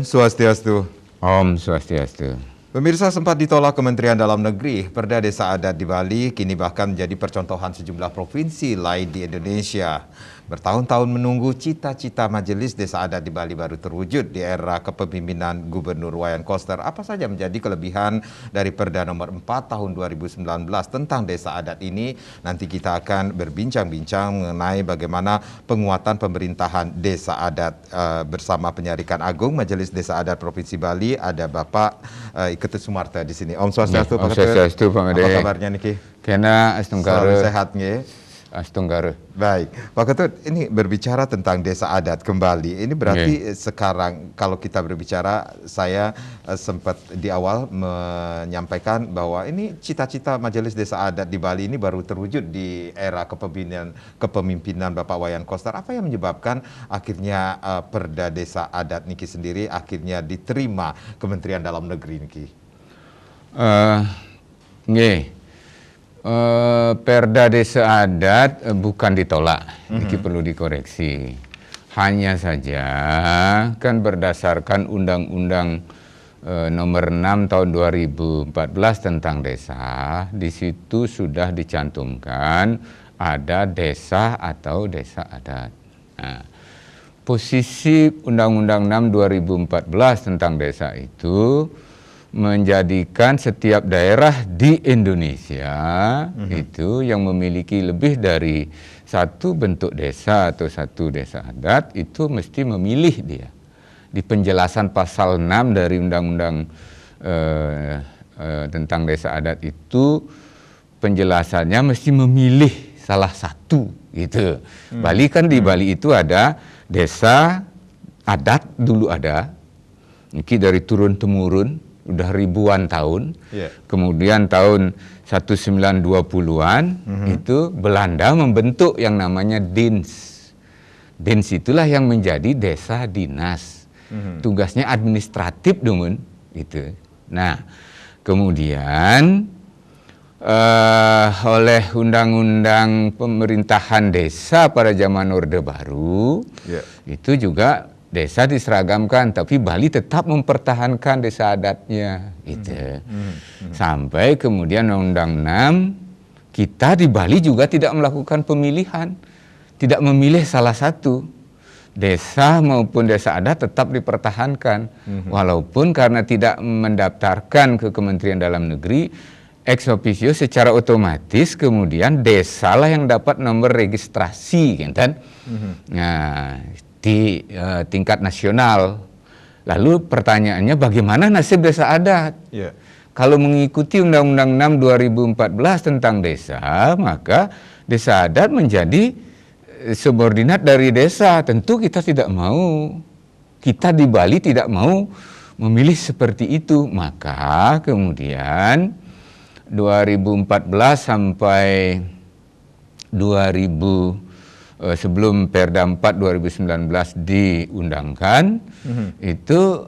Om Swastiastu. Om Swastiastu. Pemirsa, sempat ditolak Kementerian Dalam Negeri, Perda Desa Adat di Bali kini bahkan menjadi percontohan sejumlah provinsi lain di Indonesia. Bertahun-tahun menunggu cita-cita Majelis Desa Adat di Bali baru terwujud di era kepemimpinan Gubernur Wayan Koster. Apa saja menjadi kelebihan dari Perda nomor 4 tahun 2019 tentang Desa Adat ini? Nanti kita akan berbincang-bincang mengenai bagaimana penguatan pemerintahan Desa Adat bersama Penyarikan Agung Majelis Desa Adat Provinsi Bali. Ada Bapak Ketut Sumarta di sini. Om Swastiastu, Pak Ketut. Om Swastiastu, Pak Made. Apa kabarnya Niki? Kena Astunggara. Selalu sehat nggih. Astunggara. Baik, Pak Ketut, ini berbicara tentang Desa Adat kembali. Ini berarti sekarang kalau kita berbicara, saya sempat di awal menyampaikan bahwa ini cita-cita Majelis Desa Adat di Bali ini baru terwujud di era kepemimpinan Bapak Wayan Koster. Apa yang menyebabkan akhirnya Perda Desa Adat Niki sendiri akhirnya diterima Kementerian Dalam Negeri Niki? Perda Desa Adat bukan ditolak, ini perlu dikoreksi. Hanya saja kan berdasarkan Undang-Undang nomor 6 tahun 2014 tentang desa, di situ sudah dicantumkan ada desa atau desa adat. Nah, posisi Undang-Undang 6 2014 tentang desa itu menjadikan setiap daerah di Indonesia itu yang memiliki lebih dari satu bentuk desa atau satu desa adat itu mesti memilih dia. Di penjelasan pasal 6 dari Undang-Undang tentang desa adat itu penjelasannya mesti memilih salah satu gitu. Bali kan di Bali itu ada desa adat dulu ada. Ini dari turun-temurun udah ribuan tahun, kemudian tahun 1920-an itu Belanda membentuk yang namanya Dins. Dins itulah yang menjadi desa dinas. Tugasnya administratif dong, gitu. Nah, kemudian oleh Undang-Undang Pemerintahan Desa pada zaman Orde Baru, itu juga desa diseragamkan, tapi Bali tetap mempertahankan desa adatnya, gitu. Sampai kemudian Undang 6, kita di Bali juga tidak melakukan pemilihan, tidak memilih salah satu. Desa maupun desa adat tetap dipertahankan, walaupun karena tidak mendaftarkan ke Kementerian Dalam Negeri, ex officio secara otomatis kemudian desalah yang dapat nomor registrasi, kan? Nah, di tingkat nasional. Lalu pertanyaannya bagaimana nasib desa adat? Kalau mengikuti Undang-Undang 6 2014 tentang desa, maka desa adat menjadi subordinat dari desa. Tentu kita tidak mau. Kita di Bali tidak mau memilih seperti itu. Maka kemudian 2014 sampai 2000 sebelum Perda 4 2019 diundangkan, itu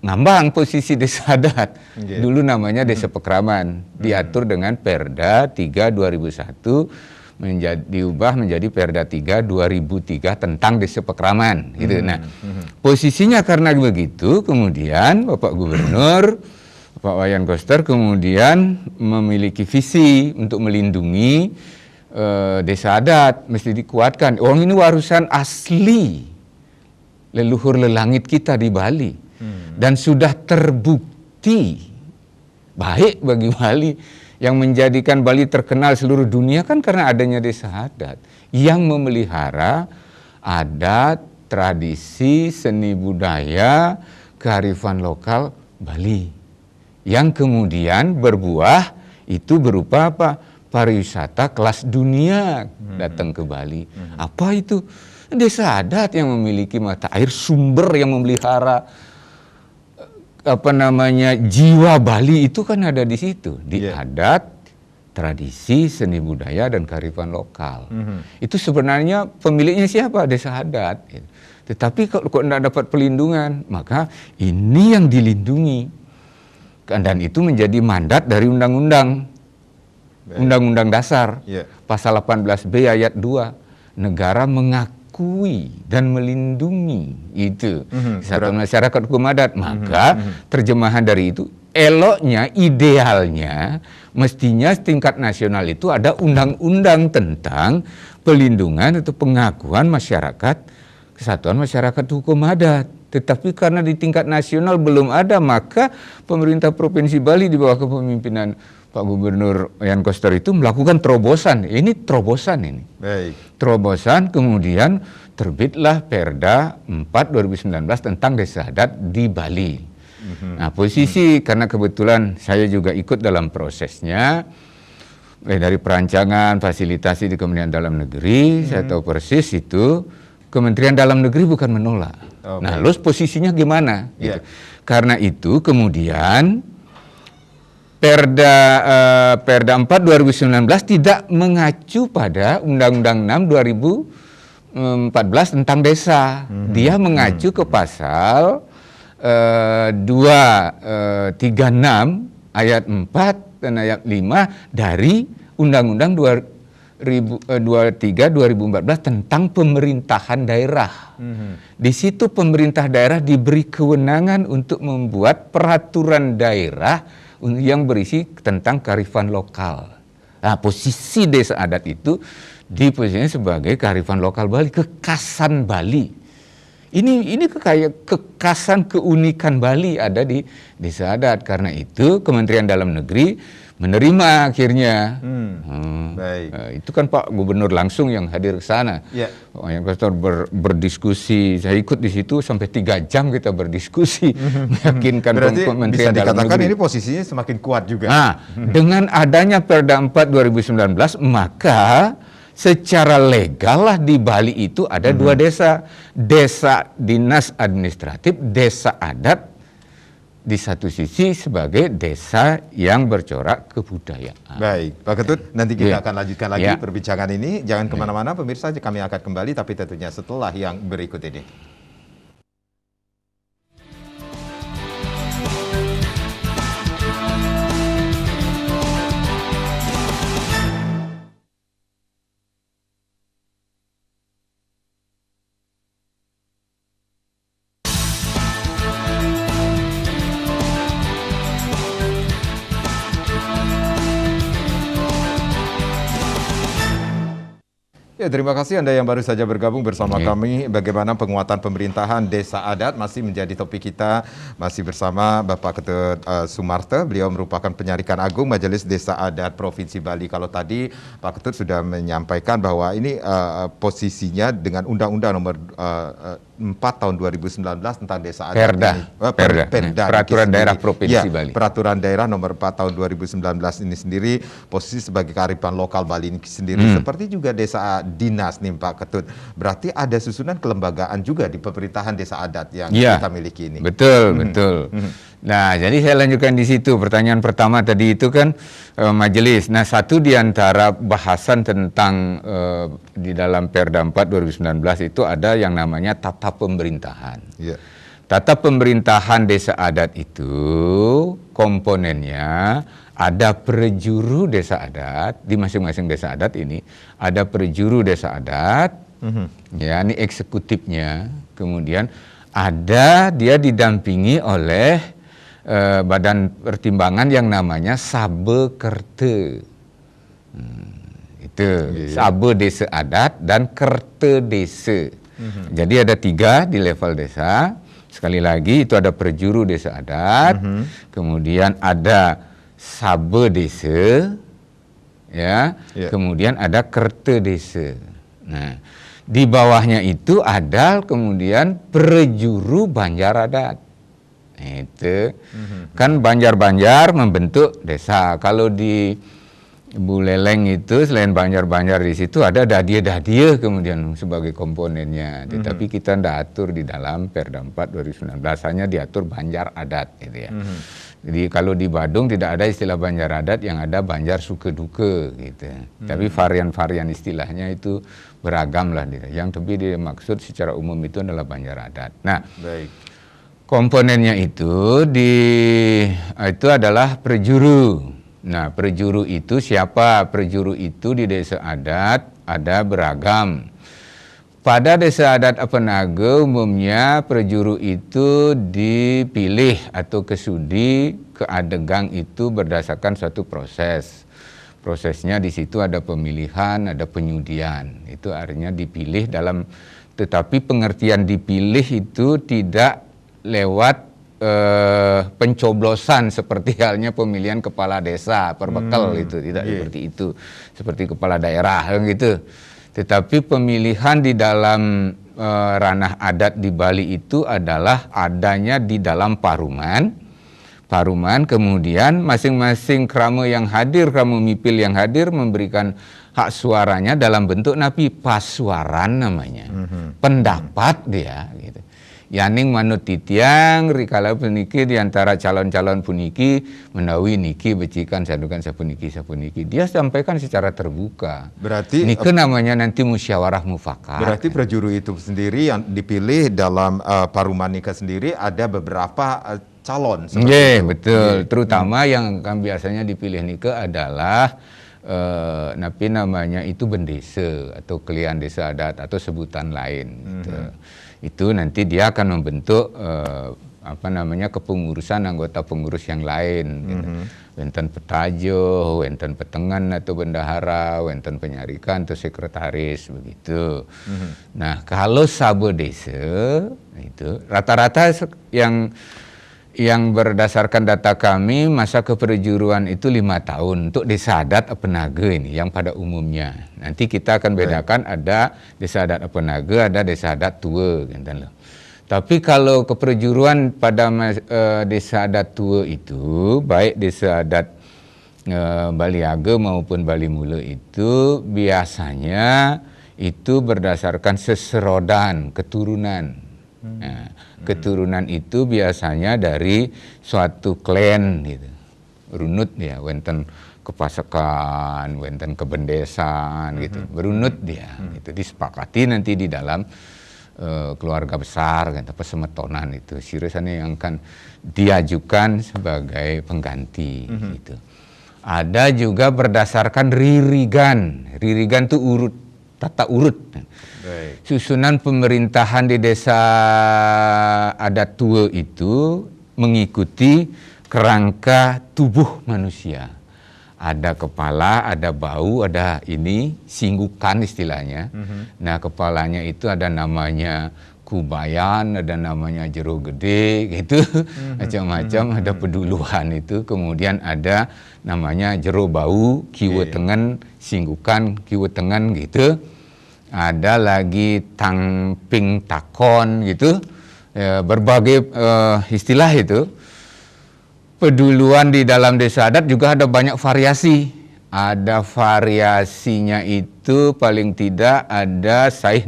ngambang posisi desa adat. Dulu namanya desa pekraman, diatur dengan Perda 3 2001 diubah menjadi Perda 3 2003 tentang desa pekraman, gitu. Nah, posisinya karena begitu, kemudian Bapak Gubernur Pak Wayan Koster kemudian memiliki visi untuk melindungi desa adat, mesti dikuatkan. Orang ini warisan asli leluhur lelangit kita di Bali, dan sudah terbukti baik bagi Bali. Yang menjadikan Bali terkenal seluruh dunia kan karena adanya desa adat yang memelihara adat, tradisi, seni budaya, kearifan lokal Bali, yang kemudian berbuah itu berupa apa? Pariwisata kelas dunia datang ke Bali. Apa itu? Desa adat yang memiliki mata air, sumber yang memelihara jiwa Bali itu kan ada di situ, di adat, tradisi, seni budaya dan kearifan lokal. Itu sebenarnya pemiliknya siapa? Desa adat. Tetapi kalau tidak dapat pelindungan, maka ini yang dilindungi. Dan itu menjadi mandat dari Undang-Undang Dasar, pasal 18B ayat 2. Negara mengakui dan melindungi itu kesatuan masyarakat hukum adat. Maka terjemahan dari itu, eloknya, idealnya, mestinya tingkat nasional itu ada undang-undang tentang pelindungan atau pengakuan masyarakat, kesatuan masyarakat hukum adat. Tetapi karena di tingkat nasional belum ada, maka pemerintah Provinsi Bali di bawah kepemimpinan Pak Gubernur Yan Koster itu melakukan terobosan. Ini terobosan ini. Baik. Terobosan, kemudian terbitlah Perda 4 2019 tentang desa adat di Bali. Nah, posisi karena kebetulan saya juga ikut dalam prosesnya, dari perancangan, fasilitasi di Kementerian Dalam Negeri, saya tahu persis itu Kementerian Dalam Negeri bukan menolak. Nah, lalu posisinya gimana? Gitu. Karena itu kemudian Perda 4 2019 tidak mengacu pada Undang-Undang 6 2014 tentang desa. Dia mengacu ke pasal 236 ayat 4 dan ayat 5 dari Undang-Undang 23/2014 tentang pemerintahan daerah. Di situ pemerintah daerah diberi kewenangan untuk membuat peraturan daerah yang berisi tentang kearifan lokal. Nah, posisi desa adat itu diposisikan sebagai kearifan lokal Bali, kekhasan Bali. Ini kayak kekhasan, keunikan Bali ada di desa adat. Karena itu Kementerian Dalam Negeri menerima akhirnya. Baik. Itu kan Pak Gubernur langsung yang hadir ke sana. Pak Yan Koster berdiskusi, saya ikut di situ sampai 3 jam kita berdiskusi meyakinkan Kementerian bisa Dalam dikatakan Negeri. ini posisinya semakin kuat juga. Nah, dengan adanya Perda 4 2019 maka secara legal lah di Bali itu ada 2 desa. Desa dinas administratif, desa adat di satu sisi sebagai desa yang bercorak kebudayaan. Baik, Pak Ketut, nanti kita akan lanjutkan lagi perbincangan ini. Jangan kemana-mana, pemirsa, kami akan kembali, tapi tentunya setelah yang berikut ini. Ya, terima kasih Anda yang baru saja bergabung bersama kami. Bagaimana penguatan pemerintahan desa adat masih menjadi topik kita. Masih bersama Bapak Ketut Sumarte. Beliau merupakan penyarikan agung Majelis Desa Adat Provinsi Bali. Kalau tadi Pak Ketut sudah menyampaikan bahwa ini posisinya dengan Undang-Undang nomor 4 tahun 2019 tentang desa adat. Perda. Peraturan daerah Provinsi Bali. Peraturan daerah nomor 4 tahun 2019 ini sendiri posisi sebagai kearifan lokal Bali ini sendiri. Seperti juga desa dinas nih Pak Ketut. Berarti ada susunan kelembagaan juga di pemerintahan desa adat yang kita miliki ini. Betul. Nah, jadi saya lanjutkan di situ. Pertanyaan pertama tadi itu kan majelis. Nah, satu di antara bahasan tentang di dalam Perda 4 2019 itu ada yang namanya tata pemerintahan. Tata pemerintahan desa adat itu komponennya ada perjuru desa adat. Di masing-masing desa adat ini ada perjuru desa adat, ya, ini eksekutifnya. Kemudian ada dia didampingi oleh badan pertimbangan yang namanya Sabe Kerte. Itu Sabe Desa Adat dan Kerte Desa. Jadi ada 3 di level desa. Sekali lagi itu ada perjuru desa adat, kemudian ada Sabe Desa, kemudian ada Kerte Desa. Nah, di bawahnya itu ada kemudian perjuru Banjar Adat. Itu kan Banjar-Banjar membentuk desa. Kalau di Buleleng itu selain Banjar-Banjar di situ ada Dadia-Dadia kemudian sebagai komponennya. Tetapi kita tidak atur di dalam Perda 4 2019, hanya diatur Banjar Adat gitu ya. Jadi kalau di Badung tidak ada istilah Banjar Adat, yang ada Banjar Suke-Duke gitu. Tapi varian-varian istilahnya itu beragam lah. Yang tapi dimaksud secara umum itu adalah Banjar Adat. Nah, komponennya itu adalah perjuru. Nah, perjuru itu siapa? Perjuru itu di desa adat ada beragam. pada desa adat Apenaga umumnya prajuru itu dipilih atau kesudi ke adegang itu berdasarkan suatu proses. Prosesnya di situ ada pemilihan, ada penyudian. Itu artinya dipilih tetapi pengertian dipilih itu tidak lewat pencoblosan seperti halnya pemilihan kepala desa perbekal itu, tidak seperti itu, seperti kepala daerah gitu. Tetapi pemilihan di dalam ranah adat di Bali itu adalah adanya di dalam paruman, kemudian masing-masing krama yang hadir, krama mipil yang hadir memberikan hak suaranya dalam bentuk napi pasuaran namanya, pendapat dia gitu. Yaning manut titiang rikala puniki di antara calon-calon puniki menawi niki becikan sadukan sapuniki. Dia sampaikan secara terbuka. Berarti niki namanya nanti musyawarah mufakat. Berarti prajuru itu sendiri yang dipilih dalam paruman nikah sendiri ada beberapa calon. Iya, betul. Terutama yang kan biasanya dipilih nikah adalah napi namanya itu bendesa atau kelian desa adat atau sebutan lain gitu. Itu nanti dia akan membentuk kepengurusan anggota pengurus yang lain gitu. Wenten petajo, wenten petengan atau bendahara, wenten penyarikan atau sekretaris begitu. Nah, kalau sabo desa itu rata-rata yang berdasarkan data kami masa keperjuruan itu 5 tahun untuk desa adat Apenaga ini yang pada umumnya. Nanti kita akan bedakan ada desa adat Apenaga, ada desa adat tua gitu loh. Tapi kalau keperjuruan pada desa adat tua itu baik desa adat Baliaga maupun Bali Mula itu biasanya itu berdasarkan seserodan keturunan. Nah, keturunan itu biasanya dari suatu klan gitu. Runut dia, wenten kepasekan, wenten kebendesaan gitu. Berunut dia gitu. Disepakati nanti di dalam keluarga besar gitu, pesemetonan itu. Sirasane yang akan diajukan sebagai pengganti gitu. Ada juga berdasarkan ririgan. Ririgan itu tata urut. Baik. Susunan pemerintahan di desa adat tua itu mengikuti kerangka tubuh manusia. Ada kepala, ada bau, ada ini singgukan istilahnya. Nah, kepalanya itu ada namanya kubayan, ada namanya jero gede gitu. Macam-macam ada peduluan itu. Kemudian ada namanya jero bau, kiwa tengen, singgukan, kiwa tengen gitu. Ada lagi tangping takon gitu, berbagai istilah itu. Peduluan di dalam desa adat juga ada banyak variasi. Ada variasinya itu paling tidak ada 6.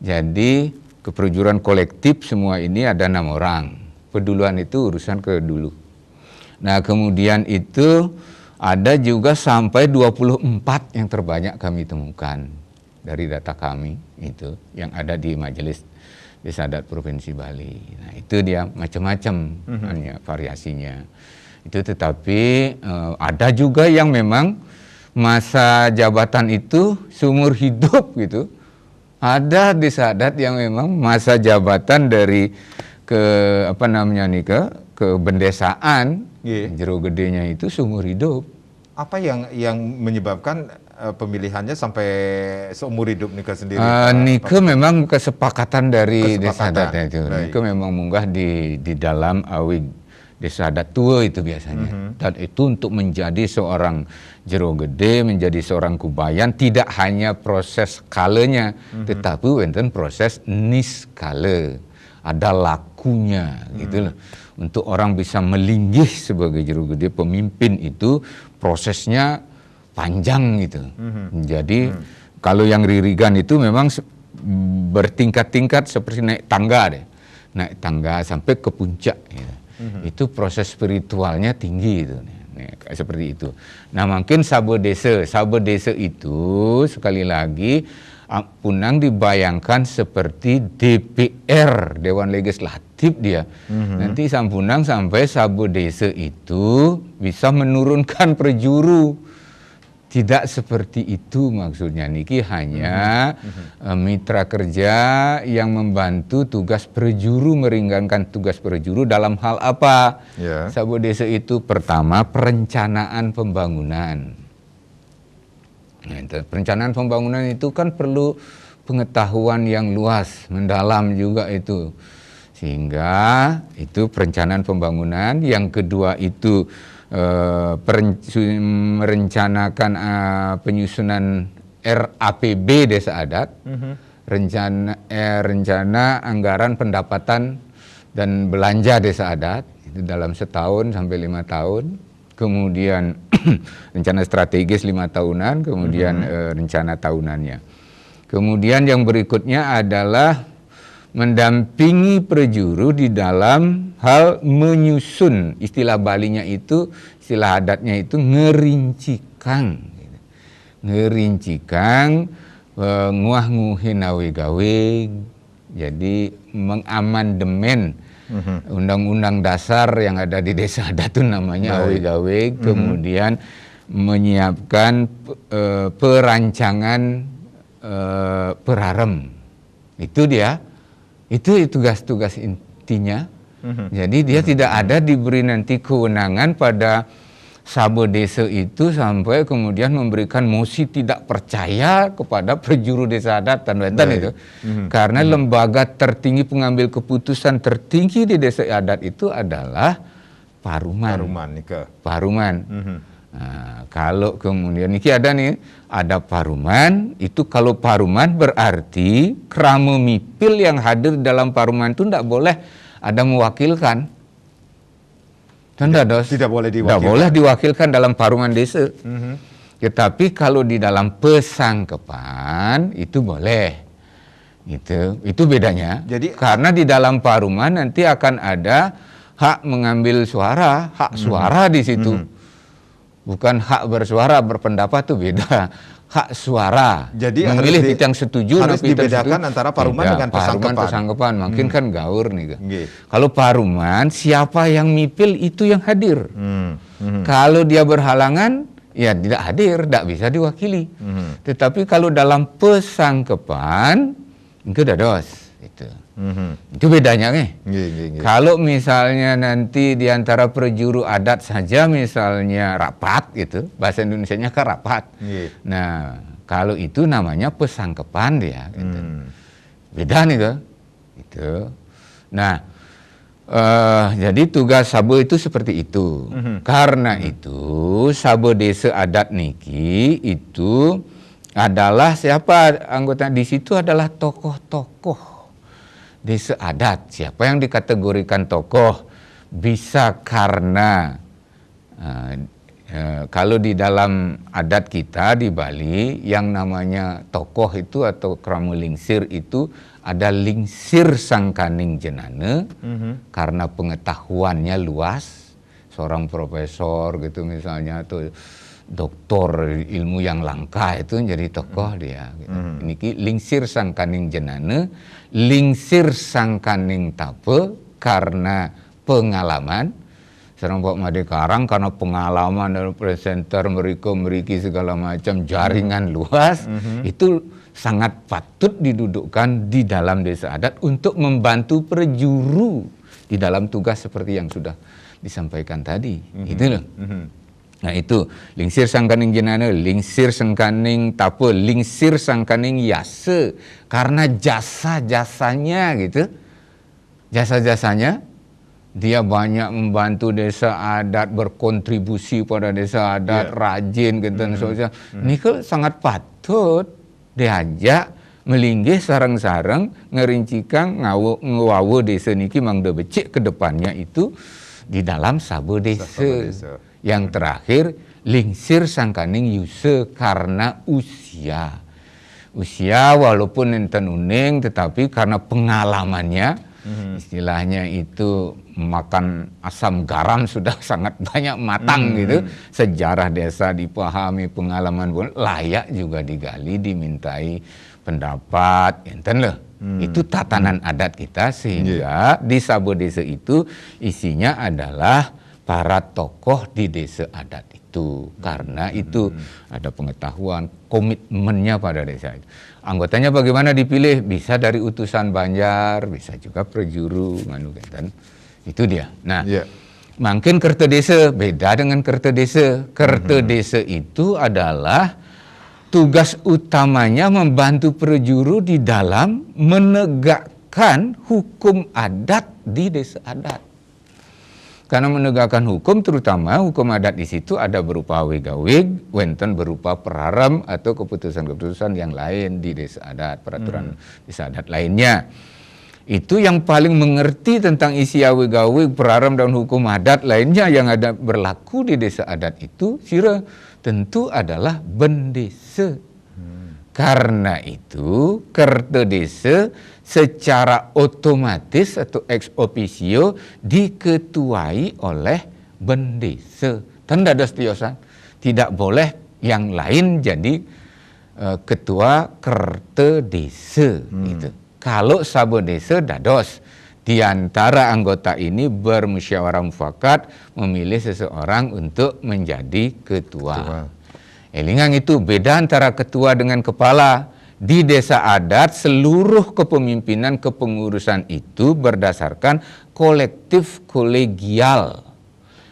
Jadi keperjuruan kolektif semua ini ada 6 orang. Peduluan itu urusan kedulu. Nah, kemudian itu ada juga sampai 24 yang terbanyak kami temukan. Dari data kami itu yang ada di Majelis Desa Adat Provinsi Bali. Nah, itu dia macam-macam variasinya. Itu tetapi ada juga yang memang masa jabatan itu seumur hidup gitu. Ada desa adat yang memang masa jabatan dari ke bendesaan jero gedenya itu seumur hidup. Apa yang menyebabkan pemilihannya sampai seumur hidup nikah sendiri? Nikah memang kesepakatan dari desa adatnya itu. Nikah memang munggah di dalam awig desa adat tua itu biasanya. Dan itu untuk menjadi seorang jero gede, menjadi seorang kubayan tidak hanya proses kalenya, tetapi wenten proses niskala. Ada lakunya gitu loh. Untuk orang bisa melinggih sebagai jero gede pemimpin itu prosesnya panjang gitu. Jadi kalau yang ririgan itu memang bertingkat-tingkat seperti naik tangga deh. Naik tangga sampai ke puncak gitu. Itu proses spiritualnya tinggi itu. Seperti itu. Nah, mungkin sabo desa itu sekali lagi punang dibayangkan seperti DPR, Dewan Legislatif dia. Nanti sampunang sampai sabo desa itu bisa menurunkan prajuru. Tidak seperti itu maksudnya niki, hanya mitra kerja yang membantu tugas perjuru, meringankan tugas perjuru dalam hal apa? Ya. Sabo desa itu pertama perencanaan pembangunan. Nah, perencanaan pembangunan itu kan perlu pengetahuan yang luas, mendalam juga itu. Sehingga itu perencanaan pembangunan. Yang kedua itu merencanakan penyusunan RAPB Desa Adat, rencana anggaran pendapatan dan belanja Desa Adat itu dalam setahun sampai 5 tahun. Kemudian rencana strategis 5 tahunan, kemudian rencana tahunannya. Kemudian yang berikutnya adalah mendampingi perjuru di dalam hal menyusun, istilah Balinya itu, istilah adatnya itu ngerincikan, nguah-nguhin awe-gawe, jadi mengamandemen undang-undang dasar yang ada di desa adat itu namanya awe-gawe, kemudian menyiapkan perancangan perarem, itu dia. Itu tugas-tugas intinya. Jadi dia tidak ada diberi nanti kewenangan pada sabo desa itu sampai kemudian memberikan mosi tidak percaya kepada perjuru desa adat itu. Karena lembaga tertinggi pengambil keputusan tertinggi di desa adat itu adalah paruman. Paruman. Nah, kalau kemudian ini ada paruman, itu kalau paruman berarti krama mipil yang hadir dalam paruman itu tidak boleh ada mewakilkan. Tidak boleh diwakilkan dalam paruman desa. Tetapi kalau di dalam pesangkepan itu boleh. Itu bedanya. Jadi karena di dalam paruman nanti akan ada hak mengambil suara, hak suara di situ. Bukan hak bersuara, berpendapat itu beda. Hak suara. Jadi memilih yang setuju, harus dibedakan antara paruman dengan pesangkepan. Makin kan gaur nih. Kalau paruman, siapa yang mipil itu yang hadir. Kalau dia berhalangan, ya tidak hadir, tidak bisa diwakili. Tetapi kalau dalam pesangkepan, itu dados. Itu bedanya Kalau misalnya nanti di antara perjuru adat saja misalnya rapat gitu, bahasa Indonesianya kan rapat. Nah, kalau itu namanya pesangkepan dia gitu. Beda nih gitu. Nah, jadi tugas sabo itu seperti itu. Karena itu sabo desa adat niki itu adalah siapa anggota di situ adalah tokoh-tokoh desa adat. Siapa yang dikategorikan tokoh? Bisa karena kalau di dalam adat kita di Bali yang namanya tokoh itu atau krama lingsir itu ada lingsir sangkaning jenane karena pengetahuannya luas, seorang profesor gitu misalnya atau doktor ilmu yang langka itu jadi tokoh dia. Gitu. Ini lingsir sangkaning jenane, lingsir sangkaning tape karena pengalaman. Serang Pak Made Karang karena pengalaman dari presenter meriki segala macam jaringan luas itu sangat patut didudukkan di dalam desa adat untuk membantu perjuru di dalam tugas seperti yang sudah disampaikan tadi. Itu loh. Nah itu lingsir sangkaning jenane, lingsir sangkaning tape, lingsir sangkaning yase karena jasa-jasanya gitu. Jasa-jasanya dia banyak membantu desa adat, berkontribusi pada desa adat, rajin gitu dan sebagainya. Ini sangat patut diajak melinggih sarang-sarang ngerincikan ngawu desa niki mangda becik ke depannya itu di dalam sabo desa. Yang terakhir, lingsir sangkaning yuse karena usia. Usia walaupun enten uning tetapi karena pengalamannya, istilahnya itu makan asam garam sudah sangat banyak matang gitu. Sejarah desa dipahami, pengalaman pun layak juga digali, dimintai pendapat, enten loh. Itu tatanan adat kita sehingga di sabo desa itu isinya adalah para tokoh di desa adat itu. Karena itu ada pengetahuan, komitmennya pada desa itu. Anggotanya bagaimana dipilih? Bisa dari utusan Banjar, bisa juga prejuru, kan? Itu dia. Nah, makin kerta desa beda dengan kerta desa. Kerta desa itu adalah tugas utamanya membantu prejuru di dalam menegakkan hukum adat di desa adat. Karena menegakkan hukum, terutama hukum adat di situ ada berupa awig-awig, wenten berupa peraram atau keputusan-keputusan yang lain di desa adat, peraturan desa adat lainnya. Itu yang paling mengerti tentang isi awig-awig, peraram dan hukum adat lainnya yang ada berlaku di desa adat itu, tentu adalah bendesa. Karena itu, kerta desa secara otomatis atau ex officio diketuai oleh bendesa. Tanda dastiosan, tidak boleh yang lain jadi ketua kerta desa. Gitu. Kalau sabo desa dados, di antara anggota ini bermusyawarah mufakat memilih seseorang untuk menjadi ketua. Elingang itu beda antara ketua dengan kepala. Di desa adat seluruh kepemimpinan kepengurusan itu berdasarkan kolektif kolegial.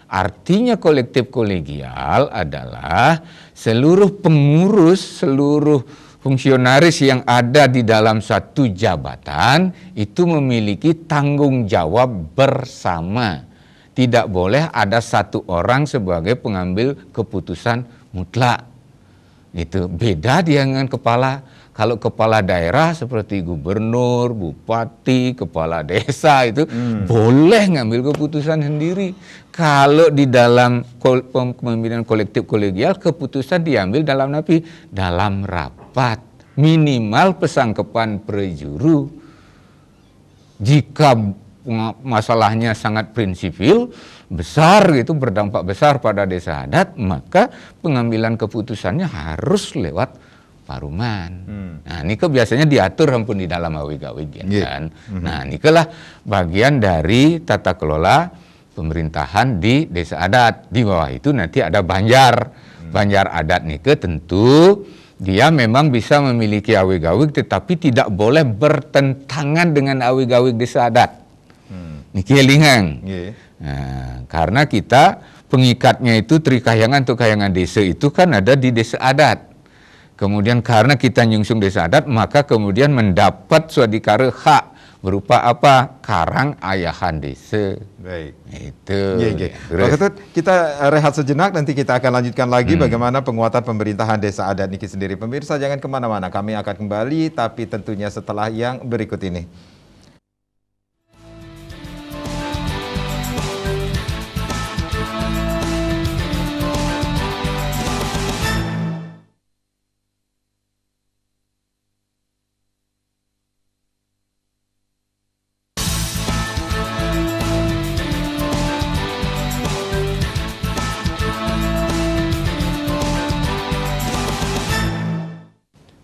Artinya kolektif kolegial adalah seluruh pengurus, seluruh fungsionaris yang ada di dalam satu jabatan itu memiliki tanggung jawab bersama. Tidak boleh ada satu orang sebagai pengambil keputusan mutlak. Itu beda dia dengan kepala. Kalau kepala daerah seperti gubernur, bupati, kepala desa itu boleh ngambil keputusan sendiri. Kalau di dalam kepemimpinan kolektif kolegial, keputusan diambil dalam rapat. Minimal pesangkepan prejuru. Jika masalahnya sangat prinsipil, besar gitu, berdampak besar pada desa adat, maka pengambilan keputusannya harus lewat paruman. Nah, ini biasanya diatur ampun di dalam awig-awig kan. Nah, ini bagian dari tata kelola pemerintahan di desa adat. Di bawah itu nanti ada banjar. Banjar adat nih tentu dia memang bisa memiliki awig-awig tetapi tidak boleh bertentangan dengan awig-awig desa adat. Niki elingang. Nah, karena kita pengikatnya itu Trikahyangan atau Kahyangan desa itu kan ada di desa adat. Kemudian karena kita nyungsung desa adat, maka kemudian mendapat swadikara hak berupa apa? Karang ayahan desa. Baik. Itu. Pak Ketut, kita rehat sejenak, nanti kita akan lanjutkan lagi bagaimana penguatan pemerintahan desa adat niki sendiri. Pemirsa jangan kemana-mana, kami akan kembali, tapi tentunya setelah yang berikut ini.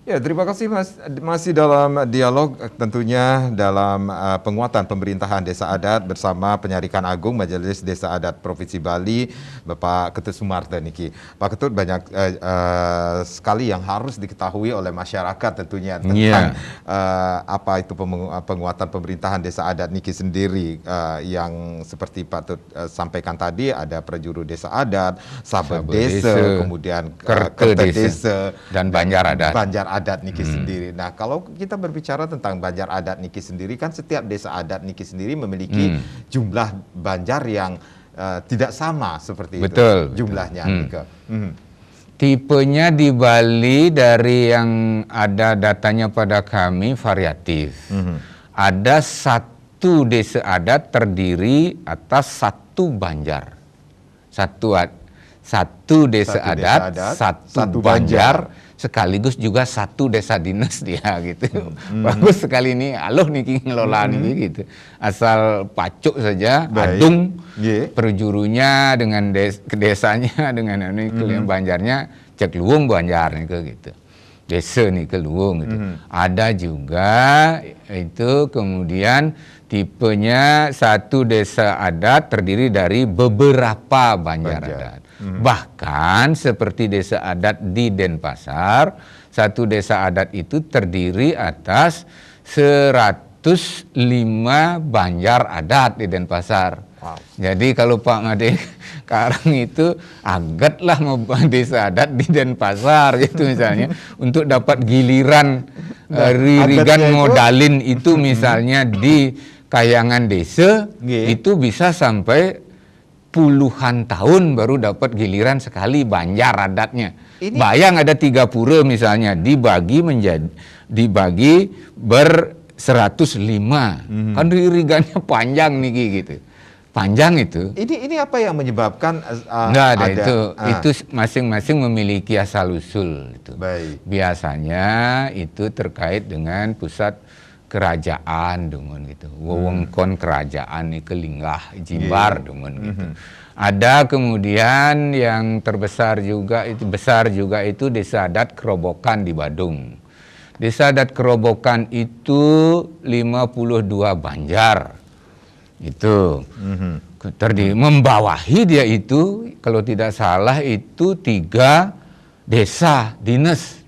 Ya, terima kasih Mas. Masih dalam dialog tentunya dalam penguatan pemerintahan desa adat bersama Penyarikan Agung Majelis Desa Adat Provinsi Bali, Bapak Ketut Sumarta niki. Pak Ketut, banyak sekali yang harus diketahui oleh masyarakat tentunya tentang apa itu penguatan pemerintahan desa adat niki sendiri, yang seperti Pak Ketut sampaikan tadi ada prejuru desa adat, sabet desa, kemudian kerta desa dan banjar adat niki sendiri. Nah, kalau kita berbicara tentang banjar adat niki sendiri, kan setiap desa adat niki sendiri memiliki jumlah banjar yang tidak sama seperti itu jumlahnya. Tipenya di Bali dari yang ada datanya pada kami variatif. Ada satu desa adat terdiri atas satu banjar. Satu desa adat, satu banjar, sekaligus juga satu desa dinas dia gitu. Bagus sekali ini, aloh niki ngelola niki gitu. Asal pacuk saja, adung perjurunya dengan desanya dengan ini banjarnya cek luwung banjar nih gitu. desa ni ke luung gitu. Ada juga itu kemudian tipenya satu desa adat terdiri dari beberapa banjar adat. Bahkan seperti desa adat di Denpasar, satu desa adat itu terdiri atas 105 banjar adat di Denpasar. Wow. Jadi kalau Pak Made sekarang itu agatlah mau desa adat di Denpasar gitu misalnya untuk dapat giliran ririgan adatnya itu- modalin itu misalnya di Kayangan Desa itu bisa sampai puluhan tahun baru dapat giliran sekali banjar adatnya. Ini- Bayang ada 3 pura misalnya dibagi ber 105. Kan ririgannya panjang nih gitu. Panjang itu. Ini apa yang menyebabkan Nggak ada itu masing-masing memiliki asal usul itu. Baik. Biasanya itu terkait dengan pusat kerajaan dengan gitu. Wewengkon kerajaan ke Linggah, Jimbar dengan gitu. Ada kemudian yang besar juga itu Desa Adat Kerobokan di Badung. Desa Adat Kerobokan itu 52 banjar. Itu membawahi dia itu kalau tidak salah itu 3 desa dinas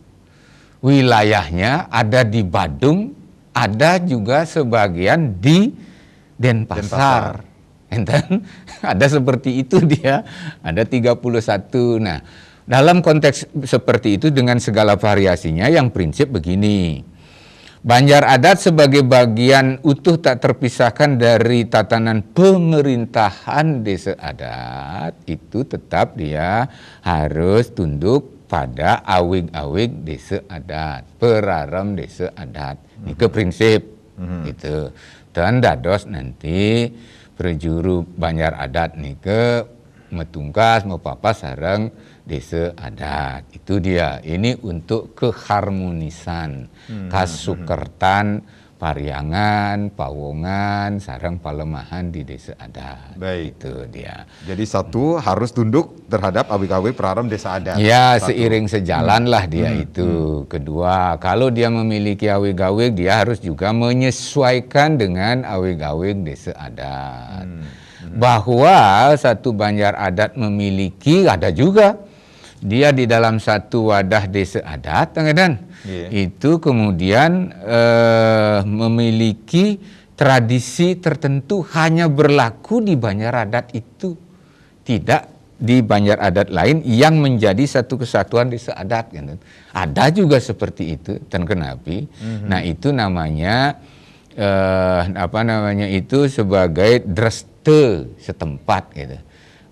wilayahnya ada di Badung, ada juga sebagian di Denpasar. Enten ada seperti itu dia, ada 31. Nah, dalam konteks seperti itu dengan segala variasinya yang prinsip begini. Banjar adat sebagai bagian utuh tak terpisahkan dari tatanan pemerintahan desa adat itu tetap dia harus tunduk pada awig-awig desa adat, peraram desa adat. Ini ke prinsip itu. Dan dados nanti perjuru banjar adat nih ke metungkas mau papas sareng desa adat. Itu dia. Ini untuk keharmonisan kasukertan Pariangan, Pawongan, sareng Palemahan di desa adat. Baik. Itu dia. Jadi satu harus tunduk terhadap awig-awig peraram desa adat. Ya, Satu. seiring sejalan lah dia itu. Kedua, kalau dia memiliki awig-awig, dia harus juga menyesuaikan dengan awig-awig desa adat. Bahwa satu banjar adat memiliki, ada juga dia di dalam satu wadah desa adat, dan itu kemudian memiliki tradisi tertentu hanya berlaku di banjar adat itu, tidak di banjar adat lain yang menjadi satu kesatuan desa adat. Ada juga seperti itu, dan kenapi. Nah itu namanya itu sebagai dreste setempat gitu.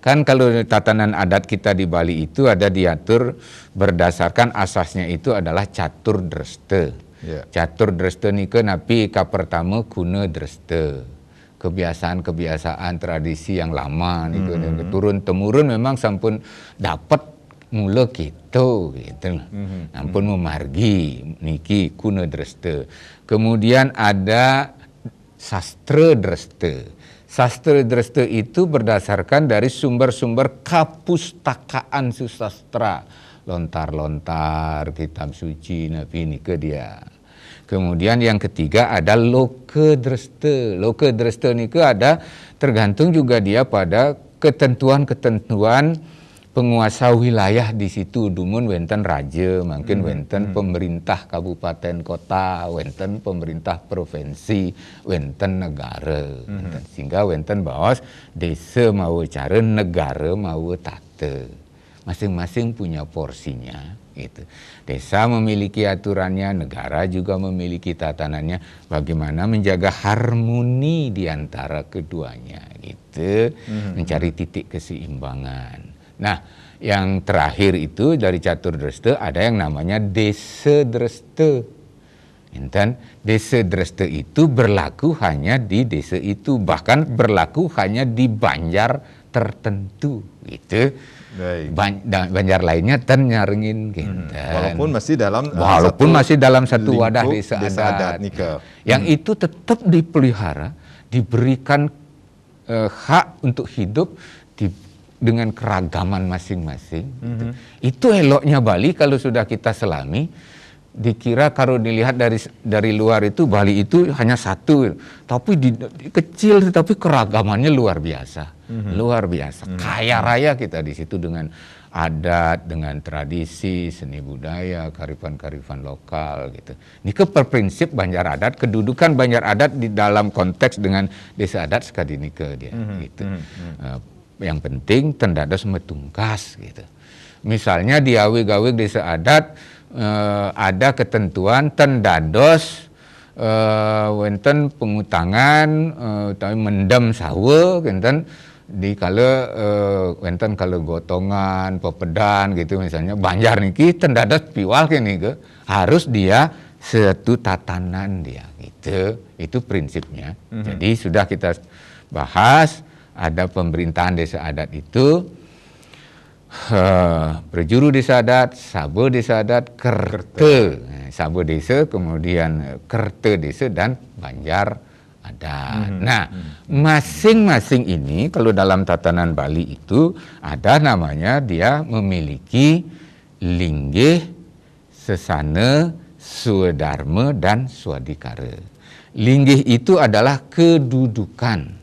Kan kalau tatanan adat kita di Bali itu ada diatur berdasarkan asasnya itu adalah catur dreste. Catur dreste nike napi ka pertama kuna dreste. Kebiasaan-kebiasaan tradisi yang lama niku turun temurun memang sampun dapat mula gitu. Ampun memargi niki kuna dreste. Kemudian ada sastra dreste. Sastra dreste itu berdasarkan dari sumber-sumber kapustakaan susastra, lontar-lontar, kitab suci, nabi ini ke dia. Kemudian yang ketiga ada loke dreste. Loke dreste ini ke ada tergantung juga dia pada ketentuan-ketentuan penguasa wilayah di situ. Dumun wenten raja, mungkin wenten pemerintah kabupaten kota, wenten pemerintah provinsi, wenten negara. Sehingga wenten bawas desa mau cara, negara mau tata. Masing-masing punya porsinya. Gitu. Desa memiliki aturannya, negara juga memiliki tatanannya. Bagaimana menjaga harmoni di antara keduanya. Gitu. Mencari titik keseimbangan. Nah, yang terakhir itu dari catur dreste ada yang namanya desa dreste. Enten desa dreste itu berlaku hanya di desa itu, bahkan berlaku hanya di banjar tertentu, gitu. Banjar lainnya nyarengin gitu. Walaupun masih dalam satu wadah desa adat. Yang itu tetap dipelihara, diberikan hak untuk hidup dengan keragaman masing-masing. Itu eloknya Bali kalau sudah kita selami, dikira kalau dilihat dari luar itu Bali itu hanya satu, tapi kecil tetapi keragamannya luar biasa, luar biasa. Kaya raya kita di situ dengan adat, dengan tradisi, seni budaya, karifan-karifan lokal gitu. Ini prinsip Banjar Adat, kedudukan Banjar Adat di dalam konteks dengan desa adat Skadinika dia gitu. Yang penting tendados metungkas gitu. Misalnya di awig-awig desa adat ada ketentuan tendados wonten pengutangan utawi mendem sawe wonten di kala wonten kala gotongan pepedan gitu misalnya Banjar niki tendados piwal kene ke harus dia satu tatanan dia gitu. Itu prinsipnya. Jadi sudah kita bahas ada pemerintahan desa adat itu Prejuru desa adat, Sabo desa adat, Kerte Sabo desa, kemudian Kerte desa dan Banjar adat. Nah, masing-masing ini kalau dalam tatanan Bali itu ada namanya dia memiliki linggih, sesana, swadharma dan swadikara. Linggih itu adalah kedudukan.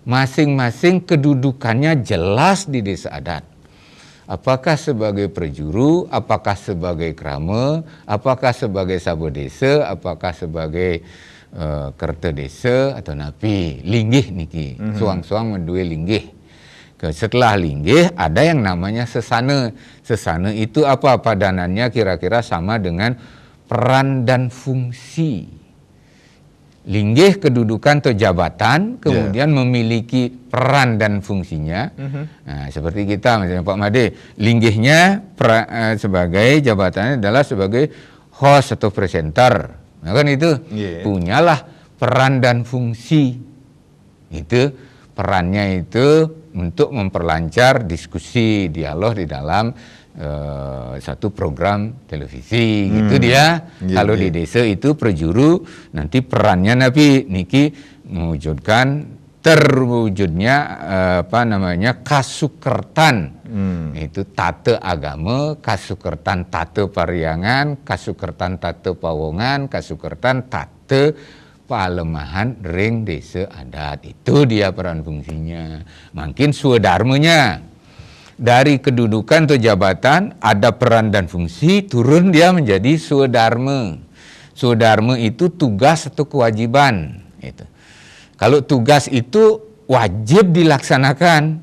Masing-masing kedudukannya jelas di desa adat. Apakah sebagai prejuru, apakah sebagai krama, apakah sebagai sabo desa, apakah sebagai kerta desa atau napi. Linggih niki, suang-suang mendue linggih. Setelah linggih ada yang namanya sesana. Sesana itu apa padanannya kira-kira sama dengan peran dan fungsi. Linggih kedudukan atau jabatan, kemudian memiliki peran dan fungsinya. Nah, seperti kita misalnya Pak Made, linggihnya sebagai jabatannya adalah sebagai host atau presenter. Nah, kan itu punyalah peran dan fungsi. Itu perannya itu untuk memperlancar diskusi, dialog di dalam satu program televisi gitu dia. Kalau di desa itu prejuru, nanti perannya nabi niki mewujudkan terwujudnya kasukertan. Itu tata agama, kasukertan tata pariangan, kasukertan tata pawongan, kasukertan tata palemahan ring desa adat. Itu dia peran fungsinya. Makin swadharmanya. Dari kedudukan atau jabatan ada peran dan fungsi, turun dia menjadi swadharma. Swadharma itu tugas atau kewajiban. Gitu. Kalau tugas itu wajib dilaksanakan,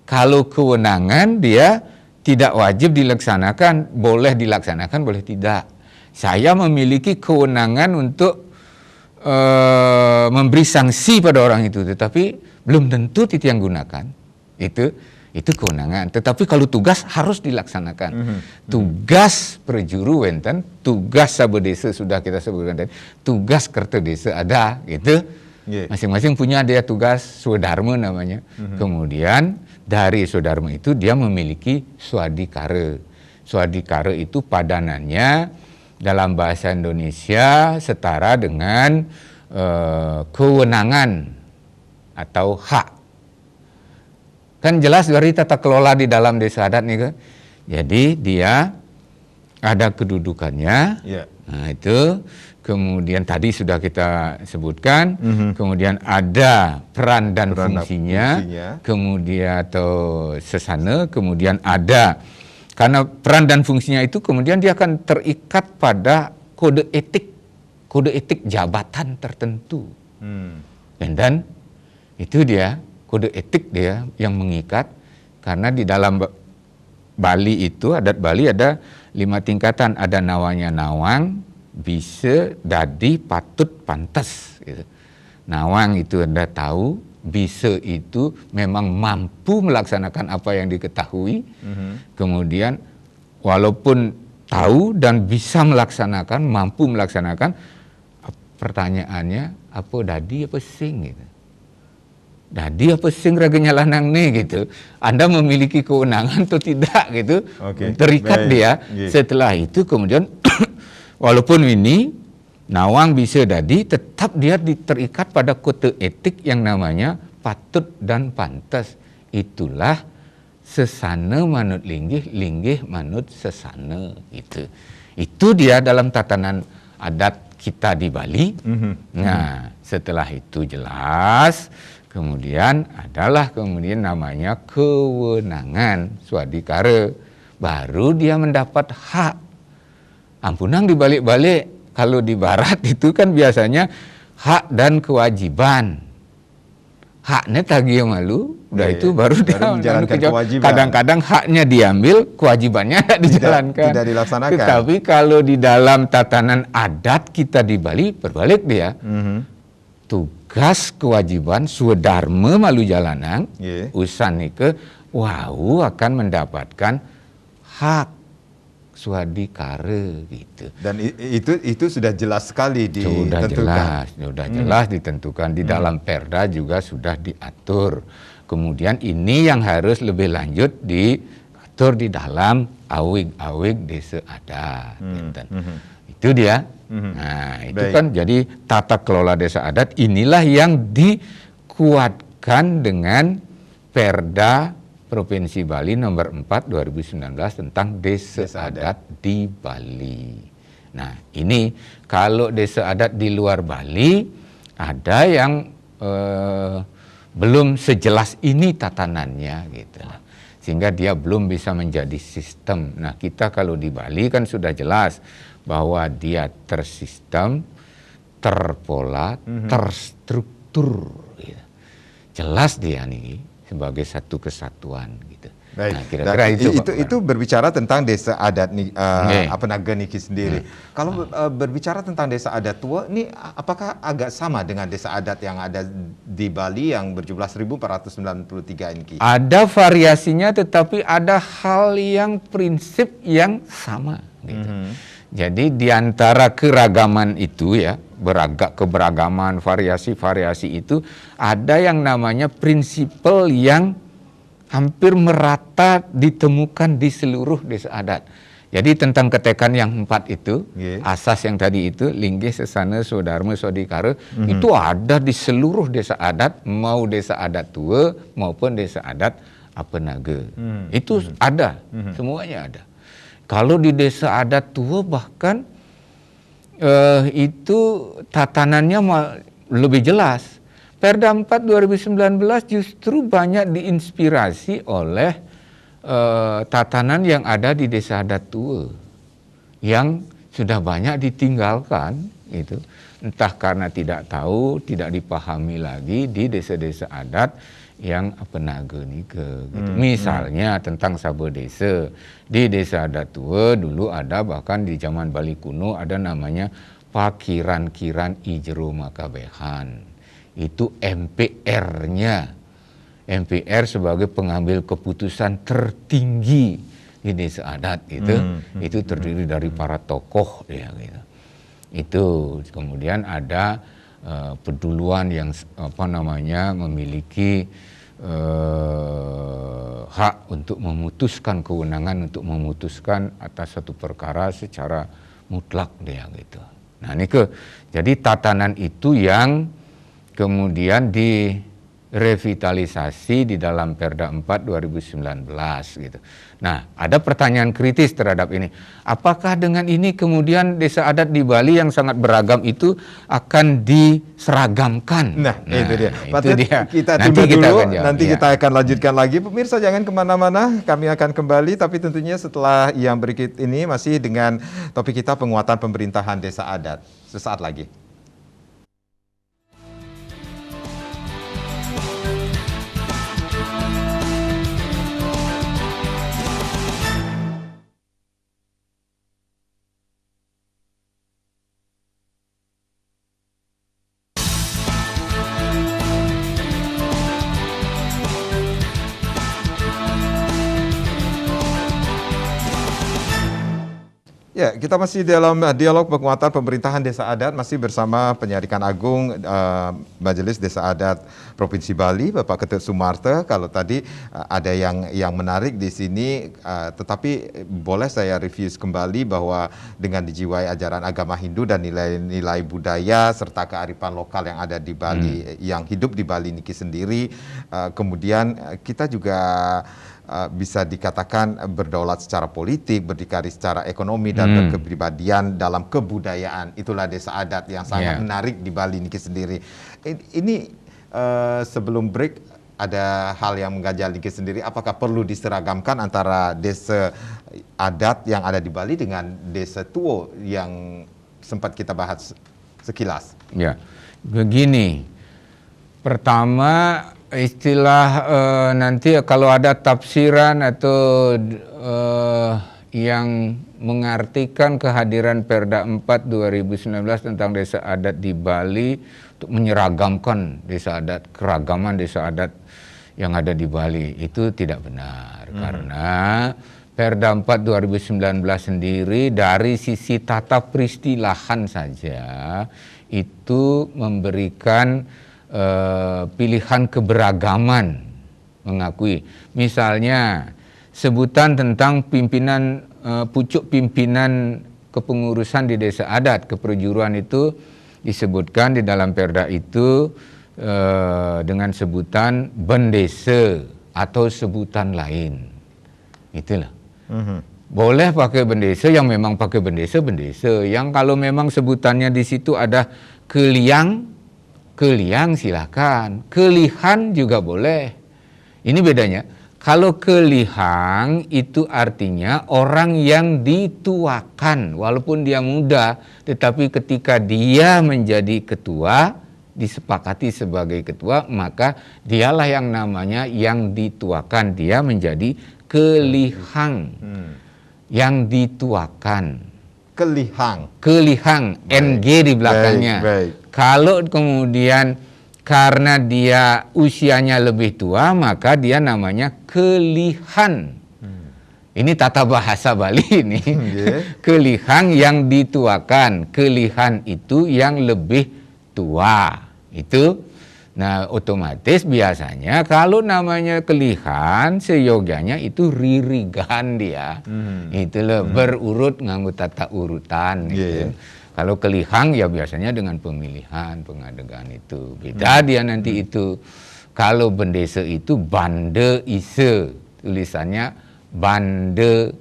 kalau kewenangan dia tidak wajib dilaksanakan, boleh dilaksanakan, boleh tidak. Saya memiliki kewenangan untuk memberi sanksi pada orang itu, tetapi belum tentu itu yang gunakan. Itu kewenangan. Tetapi kalau tugas harus dilaksanakan. Tugas prejuru wenten, tugas sabo desa sudah kita sebutkan tadi, tugas kerta desa ada, gitu. Masing-masing punya dia tugas swadharma namanya. Kemudian dari swadharma itu dia memiliki swadikara. Swadikara itu padanannya dalam bahasa Indonesia setara dengan kewenangan atau hak. Kan jelas dari tata kelola di dalam desa adat nih kan. Jadi dia ada kedudukannya. Nah itu kemudian tadi sudah kita sebutkan. Kemudian ada peran dan fungsinya. Kemudian atau sesana. Kemudian ada karena peran dan fungsinya itu kemudian dia akan terikat pada kode etik jabatan tertentu. Dan itu dia. Kode etik dia yang mengikat, karena di dalam Bali itu, adat Bali ada 5 tingkatan. Ada nawanya nawang, bisa, dadi, patut, pantas. Gitu. Nawang itu Anda tahu, bisa itu memang mampu melaksanakan apa yang diketahui. Kemudian walaupun tahu dan bisa melaksanakan, mampu melaksanakan, pertanyaannya apa dadi apa sing gitu. Dadi apa sing raganya lanang nih gitu. Anda memiliki kewenangan atau tidak gitu. Terikat dia. Setelah itu kemudian walaupun ini nawang bisa dadi, tetap dia terikat pada kode etik yang namanya patut dan pantas. Itulah sesana manut linggih, linggih manut sesana gitu. Itu dia dalam tatanan adat kita di Bali. Nah, setelah itu jelas, kemudian namanya kewenangan swadikara. Baru dia mendapat hak. Ampunang dibalik-balik, kalau di barat itu kan biasanya hak dan kewajiban. Haknya tagih malu, udah itu baru dia menjalankan kewajiban. Kadang-kadang haknya diambil, kewajibannya tidak dijalankan. Tidak dilaksanakan. Tetapi kalau di dalam tatanan adat kita di Bali, berbalik dia. Tugas kewajiban swadharma malu jalanang, usan nike, akan mendapatkan hak swadikara gitu. Dan itu sudah jelas sekali ditentukan. Sudah jelas ditentukan di dalam Perda juga sudah diatur. Kemudian ini yang harus lebih lanjut diatur di dalam awig-awig desa adat. Itu dia. Nah, itu kan jadi tata kelola desa adat inilah yang dikuatkan dengan Perda Provinsi Bali nomor 4 2019 tentang desa adat di Bali. Nah, ini kalau desa adat di luar Bali ada yang belum sejelas ini tatanannya gitu. Sehingga dia belum bisa menjadi sistem. Nah, kita kalau di Bali kan sudah jelas bahwa dia tersistem, terpola, terstruktur gitu. Jelas dia nih sebagai satu kesatuan gitu. Baik. Nah, kira-kira itu berbicara tentang desa adat nih Naga Niki sendiri. Kalau berbicara tentang desa adat tua ini apakah agak sama dengan desa adat yang ada di Bali yang berjumlah 1493 ini? Ada variasinya tetapi ada hal yang prinsip yang sama gitu. Jadi di antara keragaman itu ya, keberagaman, variasi-variasi itu ada yang namanya prinsipal yang hampir merata ditemukan di seluruh desa adat. Jadi tentang ketekan yang 4 itu, asas yang tadi itu, linggih, sesana, swadharma, swadikara, itu ada di seluruh desa adat, mau desa adat tua maupun desa adat Apenaga. Itu ada, semuanya ada. Kalau di desa adat tua bahkan itu tatanannya lebih jelas. Perda 4 2019 justru banyak diinspirasi oleh tatanan yang ada di desa adat tua yang sudah banyak ditinggalkan itu. Entah karena tidak tahu, tidak dipahami lagi di desa-desa adat yang Apenaga nika gitu. Misalnya tentang Saba Desa. Di desa adat tua dulu ada, bahkan di zaman Bali kuno ada namanya Pakiran-kiran Ijero Makabehan. Itu MPR-nya. MPR sebagai pengambil keputusan tertinggi di desa adat gitu. Itu terdiri dari para tokoh ya gitu. Itu kemudian ada peduluan yang memiliki hak untuk memutuskan, kewenangan untuk memutuskan atas satu perkara secara mutlak dia gitu. Nah ini jadi tatanan itu yang kemudian direvitalisasi di dalam Perda 4 2019 gitu. Nah, ada pertanyaan kritis terhadap ini. Apakah dengan ini kemudian desa adat di Bali yang sangat beragam itu akan diseragamkan? Nah itu dia. Itu dia. Kita tunggu dulu, nanti kita akan lanjutkan lagi. Pemirsa jangan kemana-mana, kami akan kembali. Tapi tentunya setelah yang berikut ini masih dengan topik kita penguatan pemerintahan desa adat. Sesaat lagi. Ya, kita masih dalam dialog penguatan pemerintahan desa adat, masih bersama Penyarikan Agung Majelis Desa Adat Provinsi Bali, Bapak Ketut Sumarta. Kalau tadi ada yang menarik di sini, tetapi boleh saya review kembali bahwa dengan dijiwai ajaran agama Hindu dan nilai-nilai budaya serta kearifan lokal yang ada di Bali, yang hidup di Bali niki sendiri, kemudian kita juga bisa dikatakan berdaulat secara politik, berdikari secara ekonomi dan berkepribadian dalam kebudayaan. Itulah desa adat yang sangat menarik di Bali Niki sendiri. Ini sebelum break ada hal yang mengganjal Niki sendiri. Apakah perlu diseragamkan antara desa adat yang ada di Bali dengan desa Tuo yang sempat kita bahas sekilas? Ya, begini. Pertama, istilah nanti kalau ada tafsiran atau yang mengartikan kehadiran Perda 4 2019 tentang desa adat di Bali untuk menyeragamkan desa adat, keragaman desa adat yang ada di Bali, itu tidak benar. Karena Perda 4 2019 sendiri dari sisi tata peristilahan saja itu memberikan pilihan keberagaman, mengakui. Misalnya sebutan tentang pimpinan pucuk pimpinan kepengurusan di desa adat, keperjuruan itu disebutkan di dalam Perda itu dengan sebutan bendesa atau sebutan lain. Itulah. Boleh pakai bendesa yang memang pakai bendesa. Yang kalau memang sebutannya di situ ada keliang silakan. Kelihan juga boleh. Ini bedanya. Kalau kelihang itu artinya orang yang dituakan, walaupun dia muda, tetapi ketika dia menjadi ketua, disepakati sebagai ketua, maka dialah yang namanya yang dituakan. Dia menjadi kelihang, yang dituakan. Kelihang, NG di belakangnya. Baik. Kalau kemudian karena dia usianya lebih tua, maka dia namanya kelihan. Ini tata bahasa Bali ini. Kelihang yang dituakan, kelihan itu yang lebih tua. Itu. Nah, otomatis biasanya kalau namanya kelihan, seyogianya itu ririgan dia. Itulah berurut nganggo tata urutan gitu. Kalau kelihang ya biasanya dengan pemilihan, pengadegan itu. Beda dia nanti itu. Kalau bendesa itu bande ise, tulisannya bande